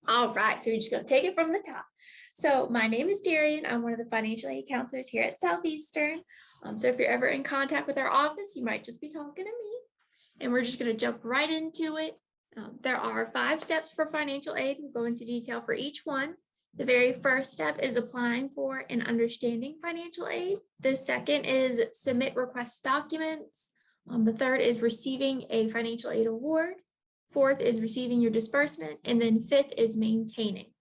All right, so we're just going to take it from the top. So my name is Darian. I'm one of the financial aid counselors here at Southeastern. So if you're ever in contact with our office, you might just be talking to me. And we're just going to jump right into it. There are 5 steps for financial aid. We'll go into detail for each one. The very first step is applying for and understanding financial aid. The second is submit request documents. The third is receiving a financial aid award. Fourth is receiving your disbursement. And then 5th is maintaining.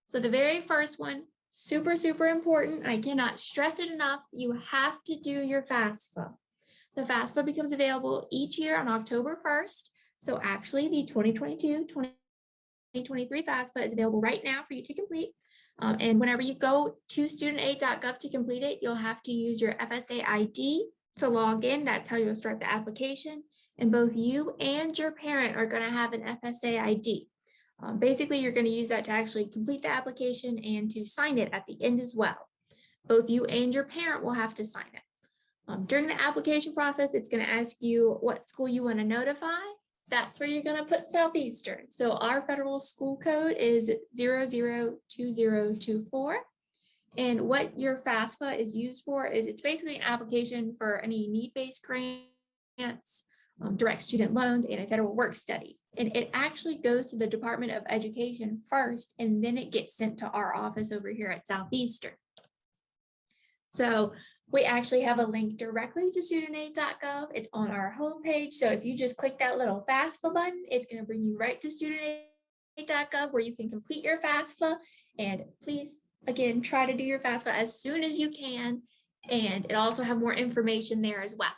So the very first one, super, super important. I cannot stress it enough. You have to do your FAFSA. The FAFSA becomes available each year on October 1st. So actually the 2022-2023 FAFSA is available right now for you to complete. And whenever you go to studentaid.gov to complete it, you'll have to use your FSA ID to log in. That's how you'll start the application. And both you and your parent are going to have an FSA ID. Basically, you're going to use that to actually complete the application and to sign it at the end as well. Both you and your parent will have to sign it. During the application process, it's going to ask you what school you want to notify. That's where you're going to put Southeastern. So our federal school code is 002024. And what your FAFSA is used for is it's basically an application for any need-based grants, direct student loans, and a federal work study. And it actually goes to the Department of Education first, and then it gets sent to our office over here at Southeastern. So we actually have a link directly to studentaid.gov. It's on our homepage. So if you just click that little FAFSA button, it's going to bring you right to studentaid.gov where you can complete your FAFSA. And please, again, try to do your FAFSA as soon as you can. And it also have more information there as well.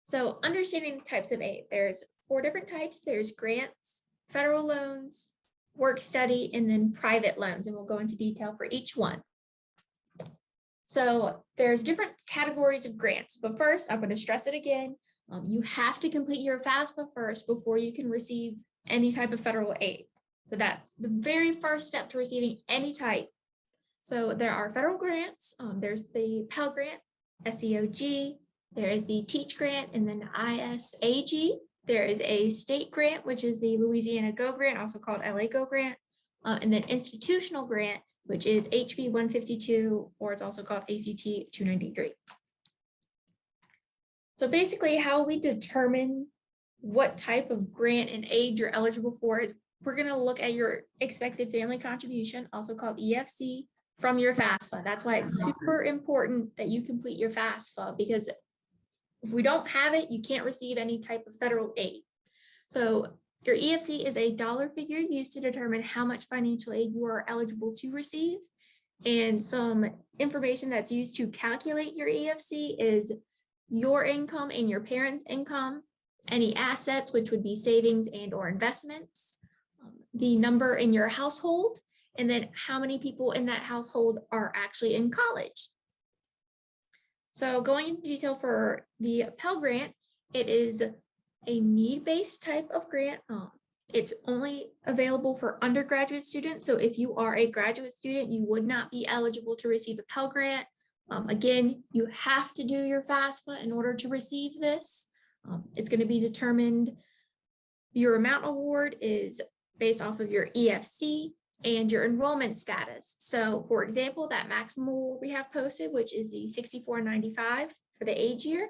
So understanding the types of aid, there's 4 different types. There's grants, federal loans, work study, and then private loans. And we'll go into detail for each one. So there's different categories of grants, but first I'm going to stress it again. You have to complete your FAFSA first before you can receive any type of federal aid. So that's the very first step to receiving any type. So there are federal grants. There's the Pell grant, SEOG. There is the Teach grant and then ISAG. There is a state grant, which is the Louisiana Go grant, also called LA Go grant, and then institutional grant, which is HB 152, or it's also called ACT 293. So basically how we determine what type of grant and aid you're eligible for is we're going to look at your expected family contribution, also called EFC, from your FAFSA. That's why it's super important that you complete your FAFSA, because if we don't have it, you can't receive any type of federal aid. So your EFC is a dollar figure used to determine how much financial aid you are eligible to receive. And some information that's used to calculate your EFC is your income and your parents' income, any assets, which would be savings and or investments, the number in your household, and then how many people in that household are actually in college. So going into detail for the Pell grant, it is a need-based type of grant. It's only available for undergraduate students. So if you are a graduate student, you would not be eligible to receive a Pell grant. Again, you have to do your FAFSA in order to receive this. It's going to be determined, your amount award is based off of your EFC and your enrollment status. So for example, that maximum award we have posted, which is the $64.95 for the age year,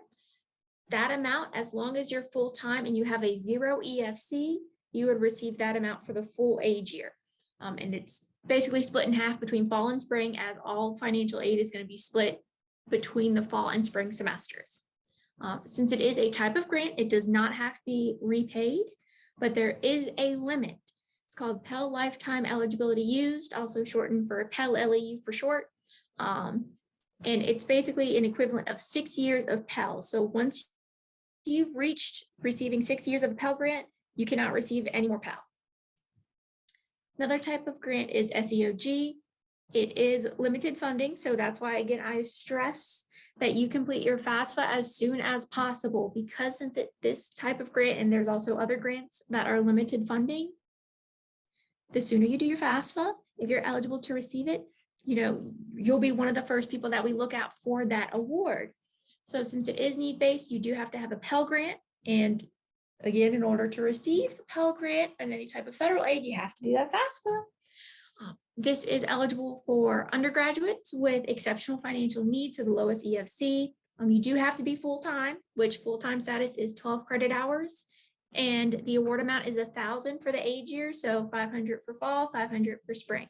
that amount, as long as you're full-time and you have a 0 EFC, you would receive that amount for the full age year. And it's basically split in half between fall and spring, as all financial aid is going to be split between the fall and spring semesters. Since it is a type of grant, it does not have to be repaid, but there is a limit. It's called Pell Lifetime Eligibility Used, also shortened for Pell LEU for short. And it's basically an equivalent of 6 years of Pell. So once you've reached receiving 6 years of a Pell grant, you cannot receive any more Pell. Another type of grant is SEOG. It is limited funding. So that's why, again, I stress that you complete your FAFSA as soon as possible, because since this type of grant, and there's also other grants that are limited funding, the sooner you do your FAFSA, if you're eligible to receive it, you'll be one of the first people that we look out for that award. So since it is need-based, you do have to have a Pell grant. And Again, in order to receive a Pell Grant and any type of federal aid, you have to do that FAFSA. This is eligible for undergraduates with exceptional financial needs, so the lowest EFC. You do have to be full-time, which full-time status is 12 credit hours. And the award amount is $1,000 for the age year, so $500 for fall, $500 for spring.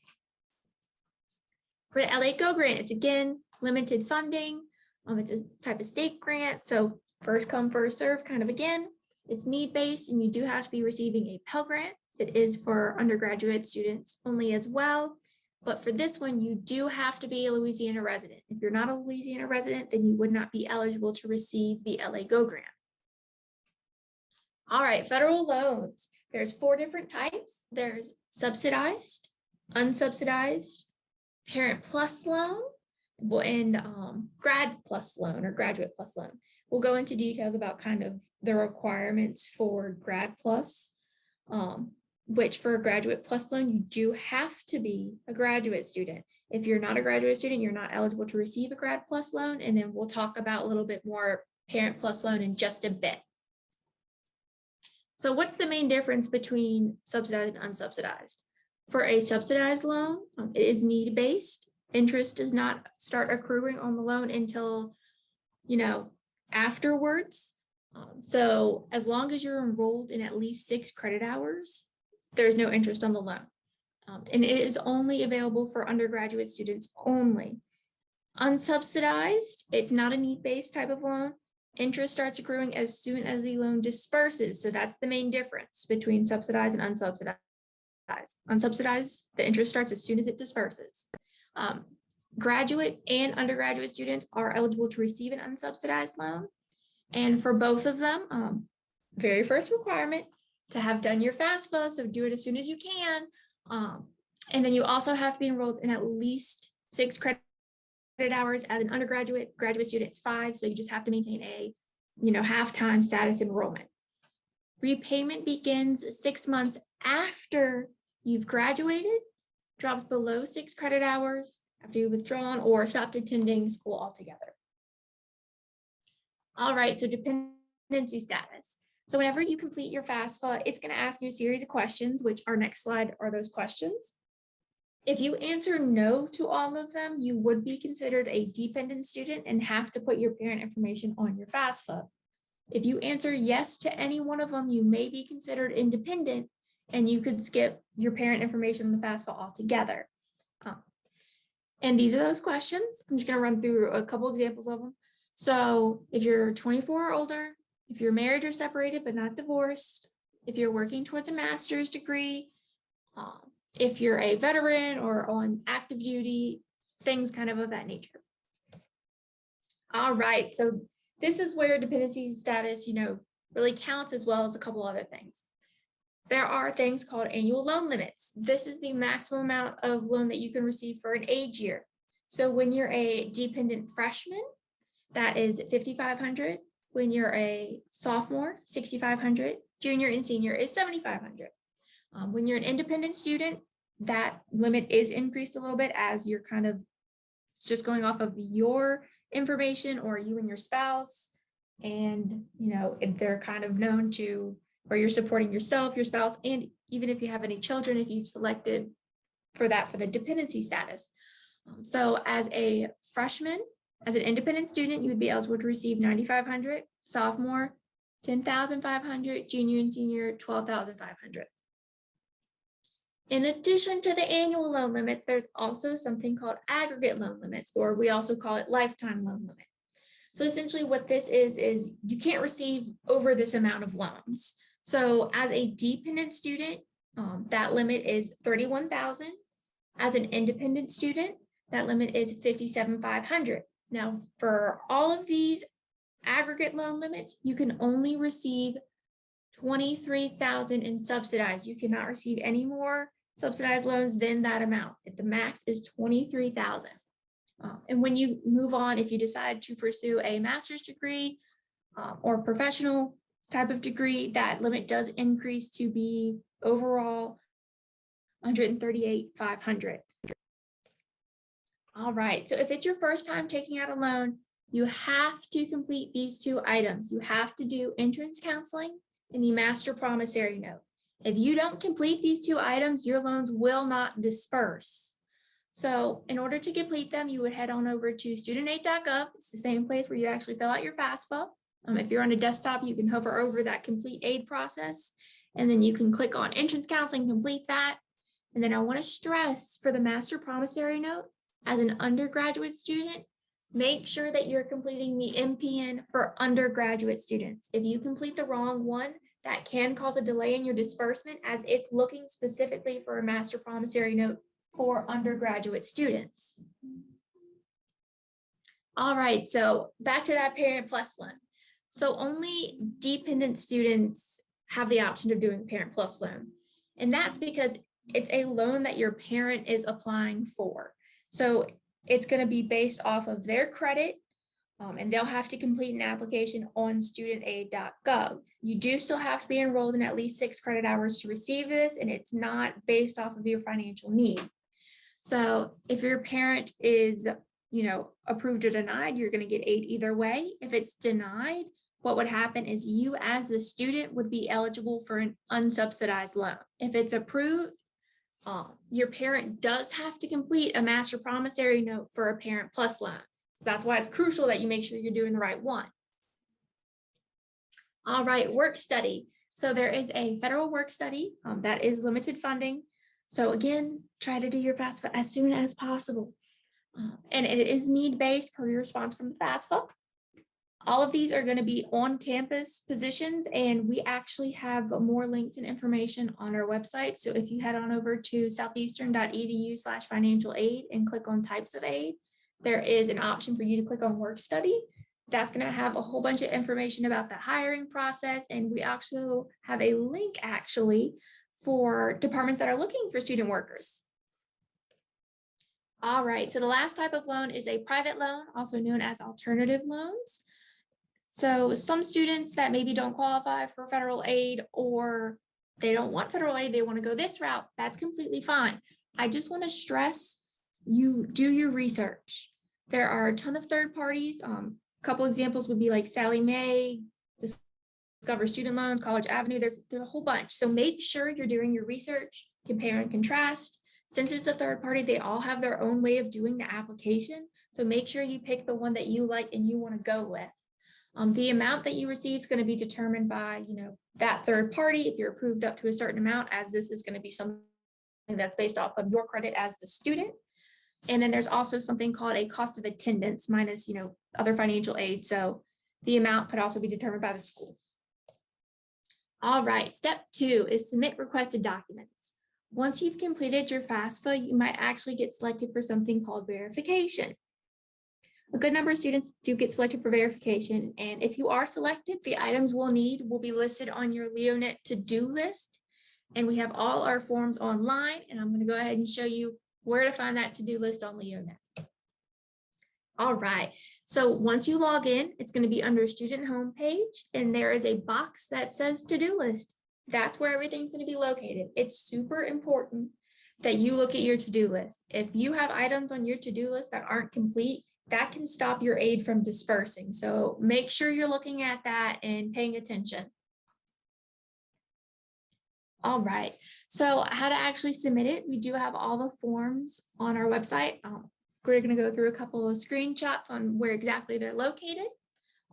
For the LA Go grant, it's again limited funding. It's a type of state grant, so first come, first serve kind of again. It's need-based, and you do have to be receiving a Pell Grant. It is for undergraduate students only as well. But for this one, you do have to be a Louisiana resident. If you're not a Louisiana resident, then you would not be eligible to receive the LA Go grant. All right, federal loans. There's 4 different types. There's subsidized, unsubsidized, parent plus loan, and grad plus loan or graduate plus loan. We'll go into details about kind of the requirements for grad plus, which for a graduate plus loan, you do have to be a graduate student. If you're not a graduate student, you're not eligible to receive a grad plus loan. And then we'll talk about a little bit more parent plus loan in just a bit. So what's the main difference between subsidized and unsubsidized? For a subsidized loan, it is need-based. Interest does not start accruing on the loan until, afterwards. So as long as you're enrolled in at least 6 credit hours, there's no interest on the loan. And it is only available for undergraduate students only. Unsubsidized, it's not a need-based type of loan. Interest starts accruing as soon as the loan disperses. So that's the main difference between subsidized and unsubsidized. Unsubsidized, the interest starts as soon as it disperses. Graduate and undergraduate students are eligible to receive an unsubsidized loan. And for both of them, very first requirement, to have done your FAFSA, so do it as soon as you can. And then you also have to be enrolled in at least 6 credit hours. As an undergraduate. Graduate student, it's 5, so you just have to maintain a half-time status enrollment. Repayment begins 6 months after you've graduated, dropped below 6 credit hours after you've withdrawn or stopped attending school altogether. All right, so dependency status. So whenever you complete your FAFSA, it's going to ask you a series of questions, which our next slide are those questions. If you answer no to all of them, you would be considered a dependent student and have to put your parent information on your FAFSA. If you answer yes to any one of them, you may be considered independent and you could skip your parent information on the FAFSA altogether. And these are those questions. I'm just going to run through a couple examples of them. So if you're 24 or older, if you're married or separated but not divorced, if you're working towards a master's degree, if you're a veteran or on active duty, things kind of that nature. All right, so this is where dependency status, really counts, as well as a couple other things. There are things called annual loan limits. This is the maximum amount of loan that you can receive for an age year. So when you're a dependent freshman, that is $5,500. When you're a sophomore, $6,500. Junior and senior is $7,500. When you're an independent student, that limit is increased a little bit as you're kind of just going off of your information or you and your spouse. And, if they're kind of known to, or you're supporting yourself, your spouse, and even if you have any children, if you've selected for the dependency status. So as a freshman, as an independent student, you would be eligible to receive $9,500, sophomore, $10,500, junior and senior, $12,500. In addition to the annual loan limits, there's also something called aggregate loan limits, or we also call it lifetime loan limit. So essentially what this is you can't receive over this amount of loans. So as a dependent student, that limit is $31,000. As an independent student, that limit is $57,500. Now, for all of these aggregate loan limits, you can only receive $23,000 in subsidized. You cannot receive any more subsidized loans than that amount. The max is $23,000. And when you move on, if you decide to pursue a master's degree or professional type of degree, that limit does increase to be overall $138,500. All right, so if it's your first time taking out a loan, you have to complete these 2 items. You have to do entrance counseling and the master promissory note. If you don't complete these 2 items, your loans will not disperse. So in order to complete them, you would head on over to studentaid.gov. It's the same place where you actually fill out your FAFSA. If you're on a desktop, you can hover over that complete aid process, and then you can click on entrance counseling, complete that. And then I want to stress for the master promissory note, as an undergraduate student, make sure that you're completing the MPN for undergraduate students. If you complete the wrong one, that can cause a delay in your disbursement, as it's looking specifically for a master promissory note for undergraduate students. All right, so back to that Parent Plus loan. So only dependent students have the option of doing Parent Plus loan. And that's because it's a loan that your parent is applying for. So it's going to be based off of their credit, and they'll have to complete an application on studentaid.gov. You do still have to be enrolled in at least 6 credit hours to receive this, and it's not based off of your financial need. So if your parent is, approved or denied, you're going to get aid either way. If it's denied, what would happen is you as the student would be eligible for an unsubsidized loan. If it's approved, your parent does have to complete a master promissory note for a Parent Plus loan. That's why it's crucial that you make sure you're doing the right one. All right, work study. So there is a federal work study that is limited funding. So again, try to do your FAFSA as soon as possible. And it is need-based per your response from the FAFSA. All of these are going to be on-campus positions, and we actually have more links and information on our website. So if you head on over to southeastern.edu/financial aid and click on types of aid, there is an option for you to click on work study. That's going to have a whole bunch of information about the hiring process. And we actually have a link actually for departments that are looking for student workers. All right, so the last type of loan is a private loan, also known as alternative loans. So some students that maybe don't qualify for federal aid, or they don't want federal aid, they want to go this route, that's completely fine. I just want to stress you do your research. There are a ton of third parties. A couple examples would be like Sally Mae, Discover Student Loans, College Avenue. There's a whole bunch. So make sure you're doing your research, compare and contrast. Since it's a third party, they all have their own way of doing the application. So make sure you pick the one that you like and you want to go with. The amount that you receive is going to be determined by, that third party, if you're approved up to a certain amount, as this is going to be something that's based off of your credit as the student. And then there's also something called a cost of attendance minus, other financial aid. So the amount could also be determined by the school. All right, step 2 is submit requested documents. Once you've completed your FAFSA, you might actually get selected for something called verification. A good number of students do get selected for verification, and if you are selected, the items we'll need will be listed on your LeoNet to-do list, and we have all our forms online, and I'm going to go ahead and show you where to find that to-do list on LeoNet. All right, so once you log in, it's going to be under student homepage, and there is a box that says to-do list. That's where everything's going to be located. It's super important that you look at your to-do list. If you have items on your to-do list that aren't complete, that can stop your aid from dispersing. So make sure you're looking at that and paying attention. All right, so how to actually submit it. We do have all the forms on our website. We're going to go through a couple of screenshots on where exactly they're located.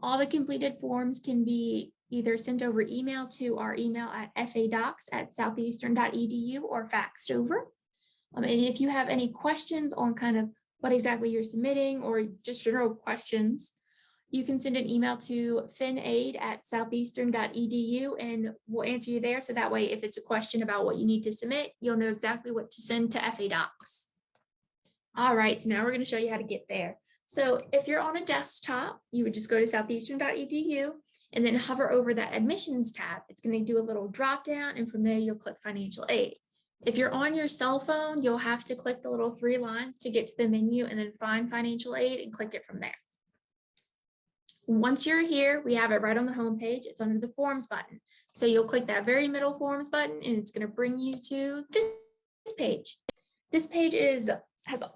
All the completed forms can be either sent over email to our email at fadocs@southeastern.edu or faxed over. And if you have any questions on kind of what exactly you're submitting or just general questions, you can send an email to finaid@southeastern.edu and we'll answer you there. So that way, if it's a question about what you need to submit, you'll know exactly what to send to FADocs. All right, so now we're going to show you how to get there. So if you're on a desktop, you would just go to southeastern.edu and then hover over that admissions tab. It's going to do a little drop down, and from there you'll click financial aid. If you're on your cell phone, you'll have to click the little 3 lines to get to the menu and then find financial aid and click it from there. Once you're here, we have it right on the home page. It's under the forms button. So you'll click that very middle forms button and it's going to bring you to this page. This page has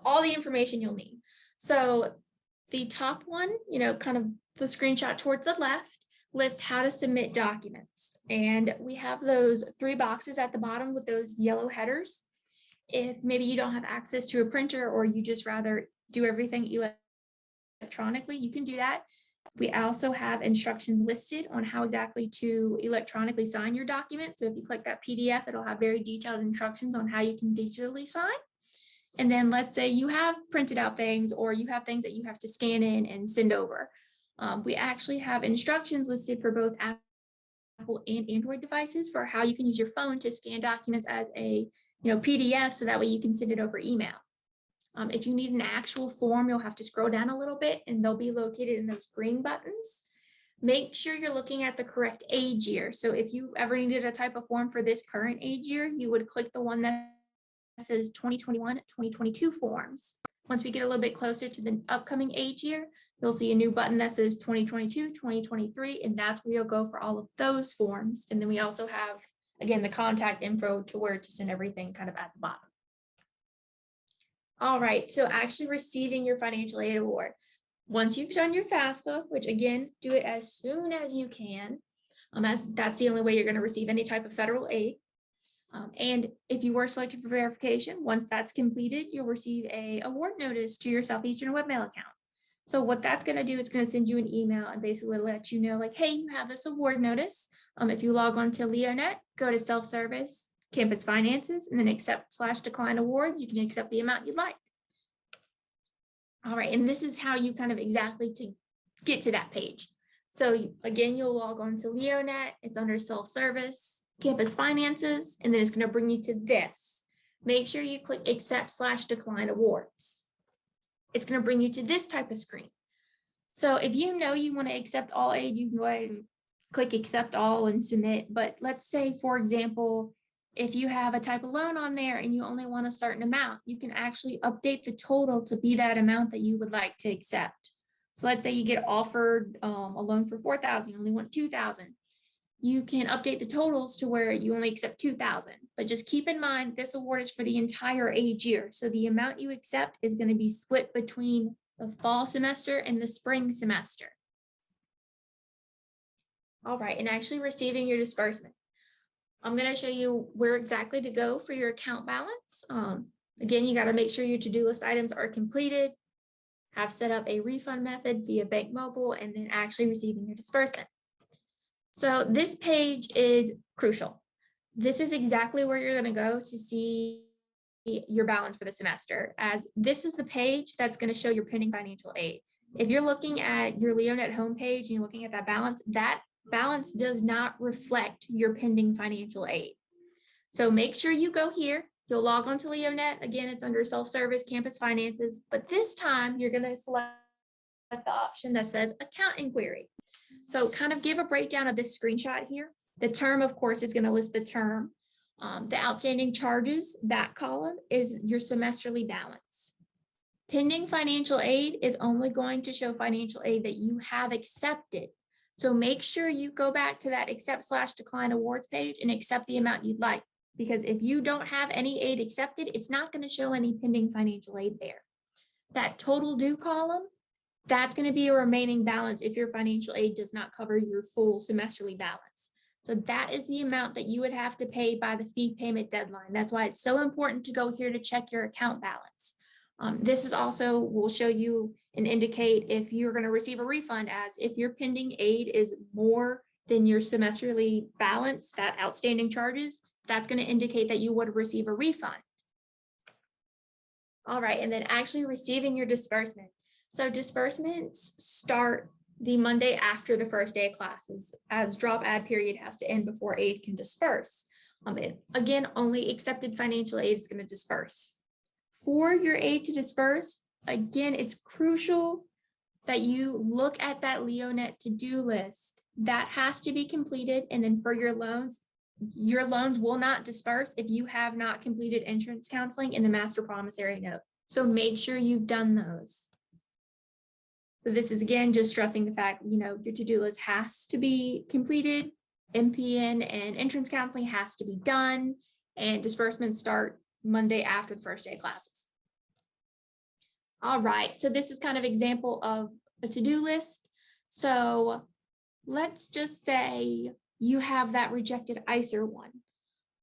all the information you'll need. So the top one, kind of the screenshot towards the left, list how to submit documents. And we have those 3 boxes at the bottom with those yellow headers. If maybe you don't have access to a printer or you just rather do everything electronically, you can do that. We also have instructions listed on how exactly to electronically sign your document. So if you click that PDF, it'll have very detailed instructions on how you can digitally sign. And then let's say you have printed out things or you have things that you have to scan in and send over. We actually have instructions listed for both Apple and Android devices for how you can use your phone to scan documents as a PDF, so that way you can send it over email. If you need an actual form, you'll have to scroll down a little bit and they'll be located in those green buttons. Make sure you're looking at the correct age year. So if you ever needed a type of form for this current age year, you would click the one that says 2021, 2022 forms. Once we get a little bit closer to the upcoming age year, you'll see a new button that says 2022, 2023, and that's where you'll go for all of those forms. And then we also have, again, the contact info to where to send everything kind of at the bottom. All right, so actually receiving your financial aid award. Once you've done your FAFSA, which again, do it as soon as you can, as that's the only way you're going to receive any type of federal aid. And if you were selected for verification, once that's completed, you'll receive a award notice to your Southeastern webmail account. So what that's going to do is going to send you an email and basically let you know, like, hey, you have this award notice. If you log on to LeoNet, go to self-service, campus finances, and then accept/decline awards, you can accept the amount you'd like. All right, and this is how you kind of exactly to get to that page. So again, you'll log on to LeoNet, it's under self-service, campus finances, and then it's going to bring you to this. Make sure you click accept/decline awards. It's going to bring you to this type of screen. So if you know you want to accept all aid, you can go ahead and click accept all and submit. But let's say, for example, if you have a type of loan on there and you only want a certain amount, you can actually update the total to be that amount that you would like to accept. So let's say you get offered a loan for $4,000, you only want $2,000. You can update the totals to where you only accept $2,000. But just keep in mind, this award is for the entire age year. So the amount you accept is going to be split between the fall semester and the spring semester. All right, and actually receiving your disbursement. I'm going to show you where exactly to go for your account balance. Again, you got to make sure your to-do list items are completed, have set up a refund method via Bank Mobile, and then actually receiving your disbursement. So this page is crucial. This is exactly where you're going to go to see your balance for the semester, as this is the page that's going to show your pending financial aid. If you're looking at your LeoNet homepage and you're looking at that balance does not reflect your pending financial aid. So make sure you go here. You'll log on to LeoNet. Again, it's under self-service, campus finances, but this time you're going to select the option that says account inquiry. So kind of give a breakdown of this screenshot here. The term, of course, is going to list the term. The outstanding charges, that column is your semesterly balance. Pending financial aid is only going to show financial aid that you have accepted. So make sure you go back to that accept/decline awards page and accept the amount you'd like. Because if you don't have any aid accepted, it's not going to show any pending financial aid there. That total due column, that's going to be a remaining balance if your financial aid does not cover your full semesterly balance. So that is the amount that you would have to pay by the fee payment deadline. That's why it's so important to go here to check your account balance. This is also will show you and indicate if you're going to receive a refund, as if your pending aid is more than your semesterly balance, that outstanding charges, that's going to indicate that you would receive a refund. All right, and then actually receiving your disbursement. So disbursements start the Monday after the first day of classes, as drop add period has to end before aid can disperse. Again, only accepted financial aid is going to disperse. For your aid to disperse, again, it's crucial that you look at that LeoNet to-do list. That has to be completed. And then for your loans will not disperse if you have not completed insurance counseling in the master promissory note. So make sure you've done those. So this is, again, just stressing the fact, your to-do list has to be completed, MPN and insurance counseling has to be done, and disbursements start Monday after the first day of classes. All right, so this is kind of example of a to-do list. So let's just say you have that rejected ICER one.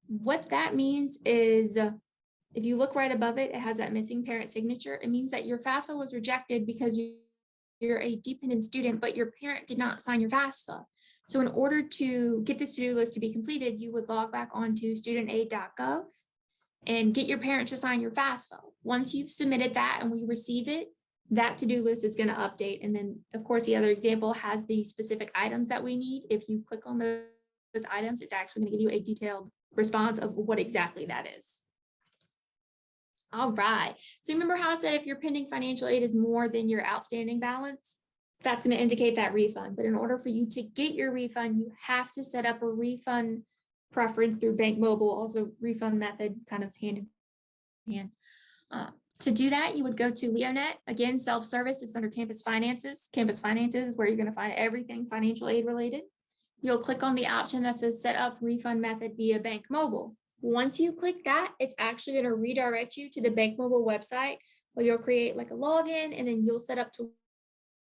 What that means is if you look right above it, it has that missing parent signature. It means that your FAFSA was rejected because you're a dependent student, but your parent did not sign your FAFSA. So in order to get this to-do list to be completed, you would log back onto studentaid.gov and get your parent to sign your FAFSA. Once you've submitted that and we receive it, that to-do list is going to update. And then, of course, the other example has the specific items that we need. If you click on those items, it's actually going to give you a detailed response of what exactly that is. All right. So remember how I said if your pending financial aid is more than your outstanding balance, that's going to indicate that refund. But in order for you to get your refund, you have to set up a refund preference through Bank Mobile, also refund method kind of hand in hand. To do that, you would go to LeoNet. Again, self-service is under Campus Finances. Campus Finances is where you're going to find everything financial aid related. You'll click on the option that says set up refund method via Bank Mobile. Once you click that, it's actually going to redirect you to the Bank Mobile website where you'll create like a login and then you'll set up to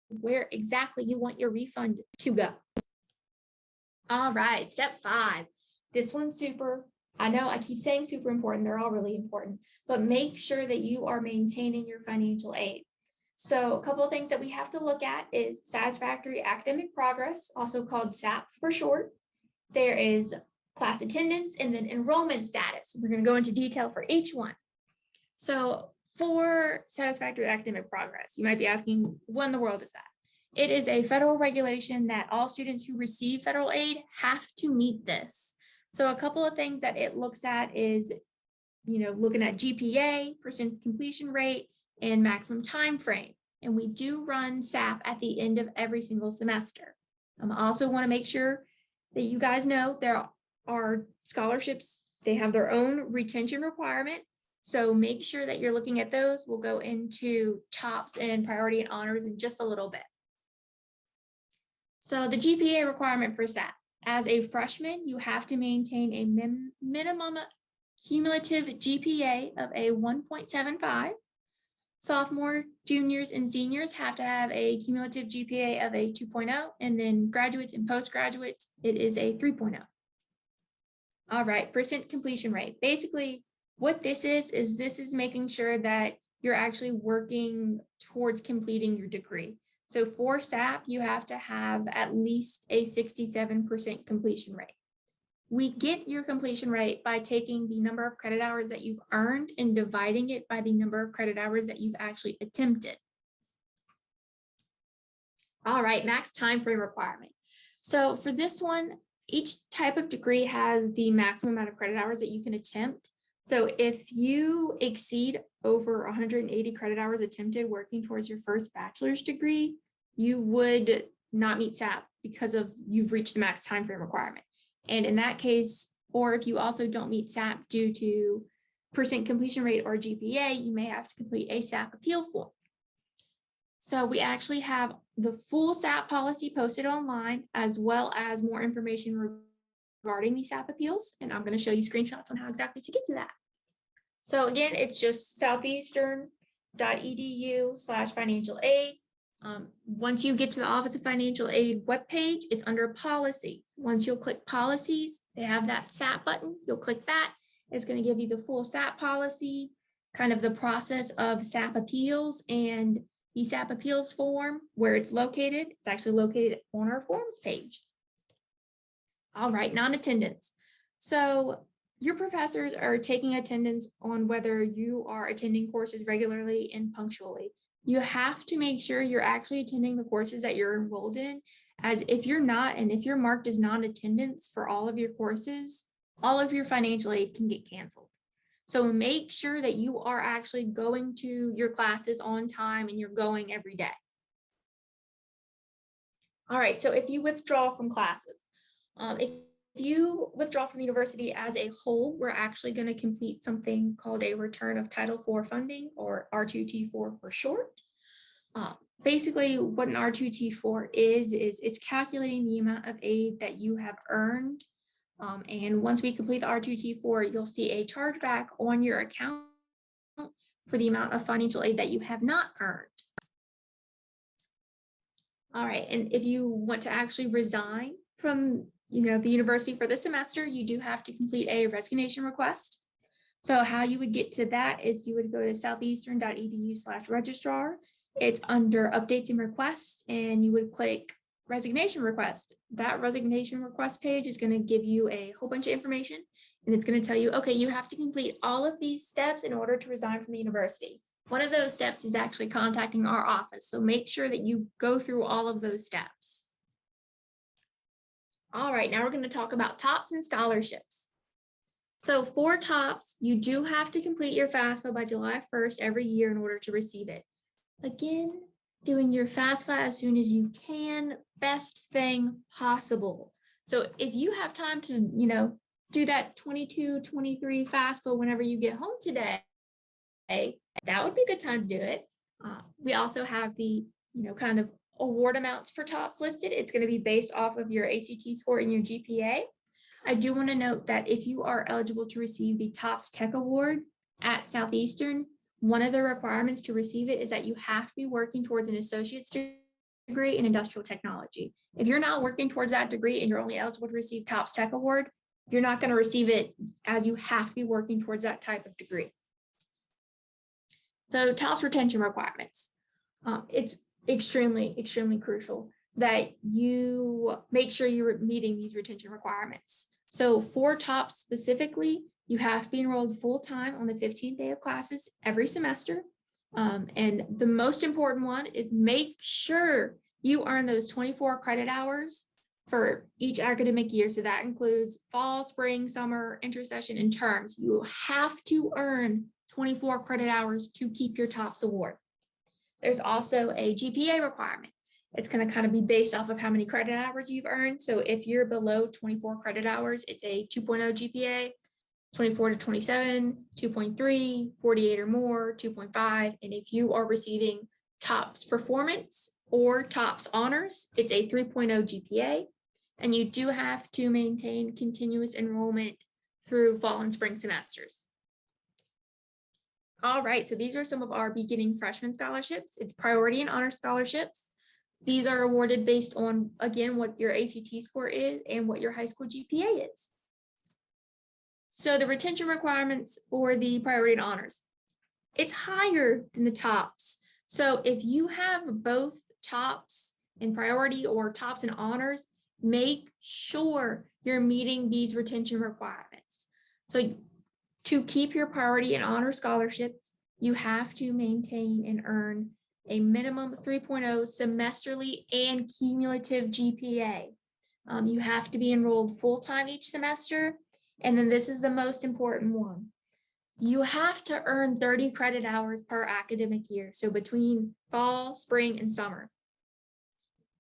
where exactly you want your refund to go. All right, step 5. This one's super. I know I keep saying super important. They're all really important, but make sure that you are maintaining your financial aid. So a couple of things that we have to look at is Satisfactory academic progress, also called SAP for short. There is class attendance and then enrollment status. We're going to go into detail for each one. So for Satisfactory academic progress, you might be asking, what in the world is that? It is a federal regulation that all students who receive federal aid have to meet this. So a couple of things that it looks at is, looking at GPA, percent completion rate, and maximum time frame. And we do run SAP at the end of every single semester. I also want to make sure that you guys know there are scholarships. They have their own retention requirement. So make sure that you're looking at those. We'll go into TOPS and priority and honors in just a little bit. So the GPA requirement for SAP. As a freshman, you have to maintain a minimum cumulative GPA of a 1.75. Sophomore, juniors, and seniors have to have a cumulative GPA of a 2.0, and then graduates and postgraduates, it is a 3.0. All right, percent completion rate. Basically, what this is making sure that you're actually working towards completing your degree. So for SAP, you have to have at least a 67% completion rate. We get your completion rate by taking the number of credit hours that you've earned and dividing it by the number of credit hours that you've actually attempted. All right, max time frame requirement. So for this one, each type of degree has the maximum amount of credit hours that you can attempt. So if you exceed over 180 credit hours attempted working towards your first bachelor's degree, you would not meet SAP because of you've reached the max time frame requirement. And in that case, or if you also don't meet SAP due to percent completion rate or GPA, you may have to complete a SAP appeal form. So we actually have the full SAP policy posted online, as well as more information regarding the SAP appeals. And I'm going to show you screenshots on how exactly to get to that. So again, it's just southeastern.edu/financial aid. Once you get to the Office of Financial Aid webpage, it's under policies. Once you'll click policies, they have that SAP button. You'll click that. It's going to give you the full SAP policy, kind of the process of SAP appeals and the SAP appeals form, where it's located. It's actually located on our forms page. All right, non-attendance. So your professors are taking attendance on whether you are attending courses regularly and punctually. You have to make sure you're actually attending the courses that you're enrolled in, as if you're not, and if you're marked as non-attendance for all of your courses, all of your financial aid can get canceled. So make sure that you are actually going to your classes on time and you're going every day. All right, so if you withdraw from classes, if you withdraw from the university as a whole, we're actually going to complete something called a return of Title IV funding, or R2T4 for short. Basically, what an R2T4 is it's calculating the amount of aid that you have earned. And once we complete the R2T4, you'll see a chargeback on your account for the amount of financial aid that you have not earned. All right, and if you want to actually resign from the university for the semester, you do have to complete a resignation request. So how you would get to that is you would go to southeastern.edu/registrar. It's under updates and requests, and you would click resignation request. That resignation request page is going to give you a whole bunch of information, and it's going to tell you, okay, you have to complete all of these steps in order to resign from the university. One of those steps is actually contacting our office. So make sure that you go through all of those steps. All right, now we're going to talk about TOPS and scholarships. So for TOPS, you do have to complete your FAFSA by July 1st every year in order to receive it. Again, doing your FAFSA as soon as you can, best thing possible. So if you have time to, do that 22, 23 FAFSA whenever you get home today, that would be a good time to do it. We also have the, kind of award amounts for TOPS listed. It's going to be based off of your ACT score and your GPA. I do want to note that if you are eligible to receive the TOPS Tech Award at Southeastern, one of the requirements to receive it is that you have to be working towards an associate's degree in industrial technology. If you're not working towards that degree and you're only eligible to receive TOPS Tech Award, you're not going to receive it, as you have to be working towards that type of degree. So TOPS retention requirements. It's extremely, extremely crucial that you make sure you're meeting these retention requirements. So for TOPS specifically, you have to be enrolled full-time on the 15th day of classes every semester. And the most important one is make sure you earn those 24 credit hours for each academic year. So that includes fall, spring, summer, intersession, and terms. You have to earn 24 credit hours to keep your TOPS award. There's also a GPA requirement. It's going to kind of be based off of how many credit hours you've earned. So if you're below 24 credit hours, it's a 2.0 GPA, 24 to 27, 2.3, 48 or more, 2.5. And if you are receiving TOPS performance or TOPS honors, it's a 3.0 GPA. And you do have to maintain continuous enrollment through fall and spring semesters. All right, so these are some of our beginning freshman scholarships. It's priority and honor scholarships. These are awarded based on, again, what your ACT score is and what your high school GPA is. So the retention requirements for the priority and honors, it's higher than the TOPS. So if you have both TOPS and priority or TOPS and honors, make sure you're meeting these retention requirements. So to keep your priority and honor scholarships, you have to maintain and earn a minimum 3.0 semesterly and cumulative GPA. You have to be enrolled full-time each semester. And then this is the most important one. You have to earn 30 credit hours per academic year. So between fall, spring, and summer.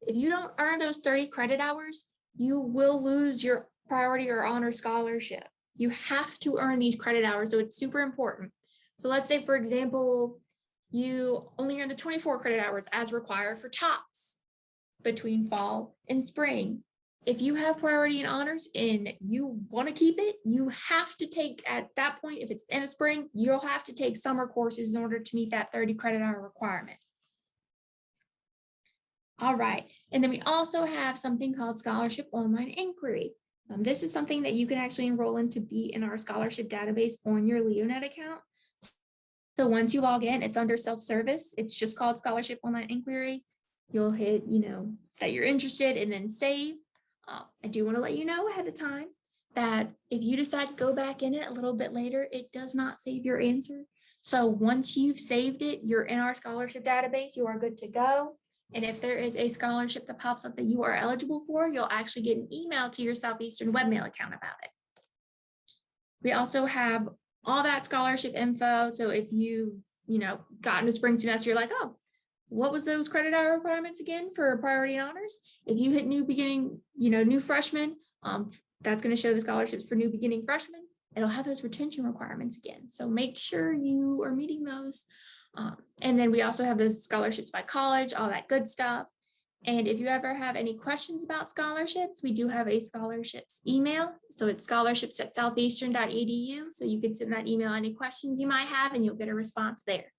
If you don't earn those 30 credit hours, you will lose your priority or honor scholarship. You have to earn these credit hours, so it's super important. So let's say, for example, you only earn the 24 credit hours as required for TOPS between fall and spring. If you have priority and honors and you want to keep it, you have to take, at that point, if it's in the spring, you'll have to take summer courses in order to meet that 30 credit hour requirement. All right, and then we also have something called Scholarship Online Inquiry. This is something that you can actually enroll in to be in our scholarship database on your LeoNet account. So once you log in, it's under self-service. It's just called Scholarship Online Inquiry. You'll hit, that you're interested and then save. I do want to let you know ahead of time that if you decide to go back in it a little bit later, it does not save your answer. So once you've saved it, you're in our scholarship database, you are good to go. And if there is a scholarship that pops up that you are eligible for, you'll actually get an email to your Southeastern webmail account about it. We also have all that scholarship info. So if you've, gotten to spring semester, you're like, oh, what was those credit hour requirements again for priority and honors? If you hit new beginning, new freshman, that's going to show the scholarships for new beginning freshmen. It'll have those retention requirements again. So make sure you are meeting those. And then we also have the scholarships by college, all that good stuff. And if you ever have any questions about scholarships, we do have a scholarships email. So it's scholarships@southeastern.edu. So you can send that email any questions you might have and you'll get a response there.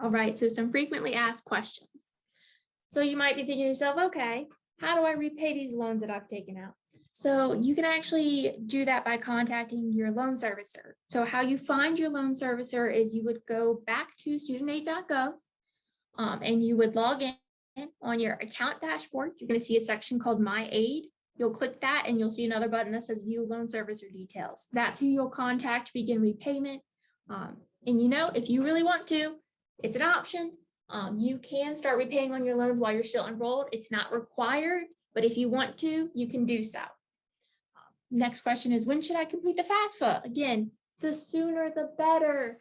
All right, so some frequently asked questions. So you might be thinking to yourself, okay, how do I repay these loans that I've taken out? So you can actually do that by contacting your loan servicer. So how you find your loan servicer is you would go back to studentaid.gov and you would log in on your account dashboard. You're going to see a section called My Aid. You'll click that and you'll see another button that says View Loan Servicer Details. That's who you'll contact to begin repayment. And if you really want to, it's an option. You can start repaying on your loans while you're still enrolled. It's not required, but if you want to, you can do so. Next question is, when should I complete the FAFSA? Again, the sooner the better.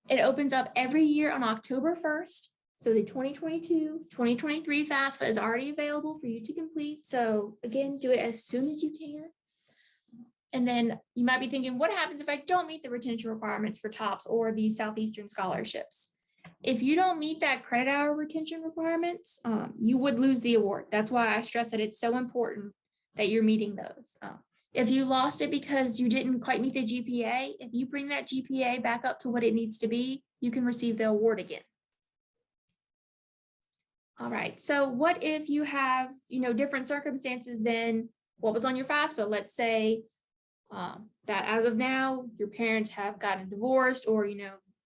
It opens up every year on October 1st. So the 2022-2023 FAFSA is already available for you to complete. So again, do it as soon as you can. And then you might be thinking, what happens if I don't meet the retention requirements for TOPS or the Southeastern scholarships? If you don't meet that credit hour retention requirements, you would lose the award. That's why I stress that it's so important that you're meeting those. If you lost it because you didn't quite meet the GPA, if you bring that GPA back up to what it needs to be, you can receive the award again. All right, so what if you have, different circumstances than what was on your FAFSA? Let's say that as of now, your parents have gotten divorced or,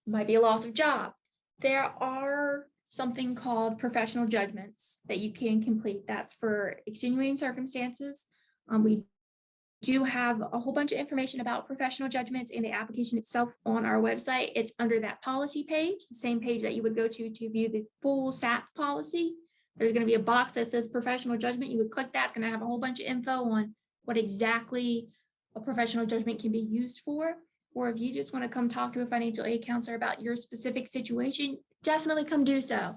might be a loss of job. There are something called professional judgments that you can complete. That's for extenuating circumstances. We do have a whole bunch of information about professional judgments in the application itself on our website. It's under that policy page, the same page that you would go to view the full SAP policy. There's going to be a box that says professional judgment. You would click that. It's going to have a whole bunch of info on what exactly a professional judgment can be used for. Or if you just want to come talk to a financial aid counselor about your specific situation, definitely come do so.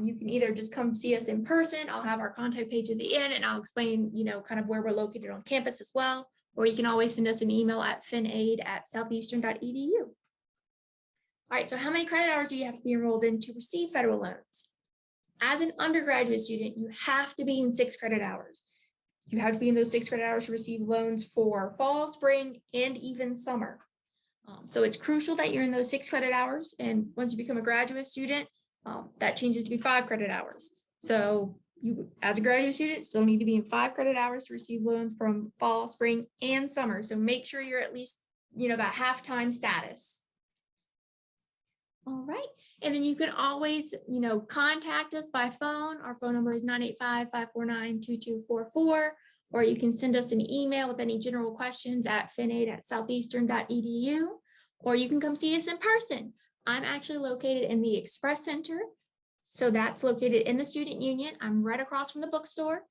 You can either just come see us in person. I'll have our contact page at the end and I'll explain, kind of where we're located on campus as well. Or you can always send us an email at finaid@southeastern.edu. All right, so how many credit hours do you have to be enrolled in to receive federal loans? As an undergraduate student, you have to be in 6 credit hours. You have to be in those 6 credit hours to receive loans for fall, spring, and even summer. So it's crucial that you're in those 6 credit hours. And once you become a graduate student, that changes to be 5 credit hours. So you, as a graduate student, still need to be in 5 credit hours to receive loans from fall, spring, and summer. So make sure you're at least, that half-time status. All right. And then you can always, contact us by phone. Our phone number is 985-549-2244. Or you can send us an email with any general questions at finaid@southeastern.edu. Or you can come see us in person. I'm actually located in the Express Center. So that's located in the Student Union. I'm right across from the bookstore.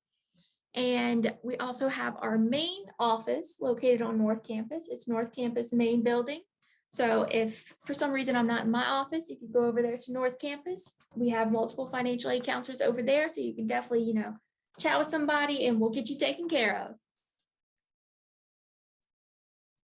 And we also have our main office located on North Campus. It's North Campus main building. So if for some reason I'm not in my office, if you go over there to North Campus, we have multiple financial aid counselors over there. So you can definitely, chat with somebody and we'll get you taken care of.